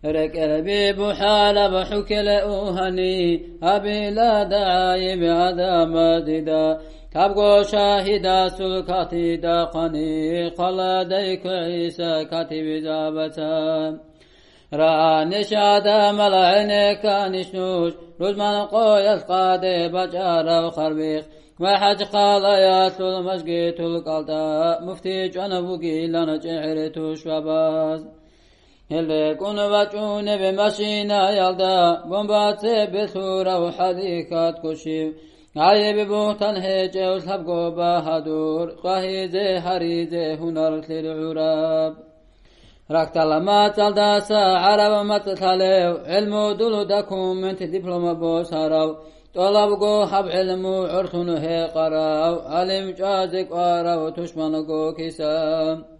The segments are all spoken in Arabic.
ركبي بحال بحكل أوهني أبي لا دعاي بعذا مددا تبقى شاهدا سلكتي داقني قال ديك عيسى كتب زابتا راني شادا ملعينك نشنوش رزمان قويس قادي بجار وخربيق وحج قال يا المسجد القلتا مفتي جنبوكي لنا جعرتو شباز اللي كون بچون بمشينا يلدا بمباتي بثورة وحديقات كشيف عايب بوتن هيجي وسبقو بهدور قهيزي هريزي هنر للعراب ركت لما تلداسا عرب متتلو علمو دلو دكم منت دبلوم بوسارو طلبقو حب علمو عرثنو هي قراو علم جازك وراو تشمنقو كيسام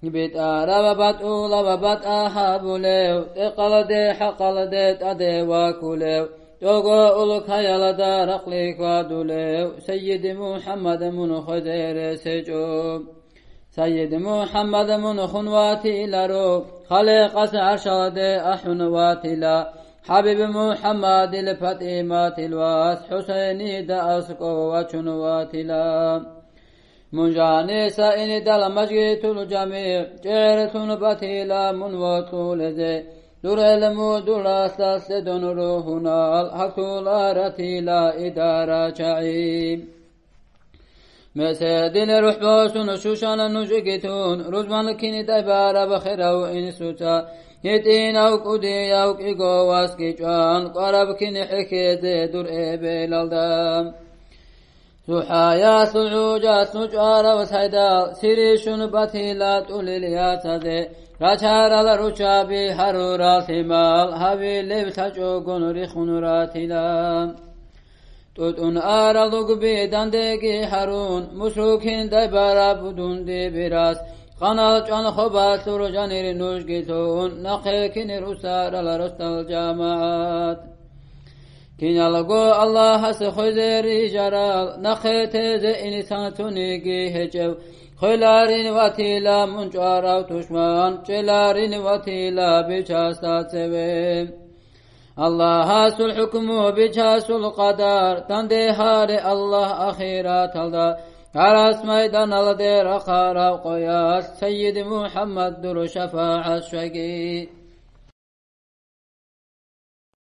بيت عرب بطول وبط أحابوليو تقلدي حقلدي تدي واكوليو توقو أولك هيالدا رقليك ودوليو سيد محمد من خزير سجوب سيد محمد من خنواتي لرو خلق عرشاد أحنواتي لا حبيب محمد الفتيمات الواس حسيني دأسكو وچنواتي لا منجاني سائن دل مجيت الجميع جيرتون بطيلا من وطول زي دور علمو دور أساس لدن روحنا الحق الارتيلا إدارة شعيب مسادين روح باسون شوشان نجيتون رزمان كيني دبارة بخيرو إنسوتا يتين أوك أدي أوك إيقو واسكي جوان قرب كيني حكي دور إبيل الدام سحايا سلعوجا سجارة وسيدا سيريشون بطيلا توليليا تزي رچار الرچابي حرورا ثمال هبي لبسجوغن رخون راتلا توتون آرالوغ بيداندگي حرون مسروكين دبارا بدون دي براس قنال جان خبات سرجانير نوشگيتون نقيكين رسار الرست الجامعات كين يلقو الله سخزيري جرال نقيت زي إنسان تونيجي هجو خلارين واتيلا منجارا تشمان جلارين واتيلا بجاستات سبيم الله سو الحكم بجاس القدر تندهار الله أخيرا تلدا عرس ميدان الدير خارا قياس سيد محمد در شفاعة الشقي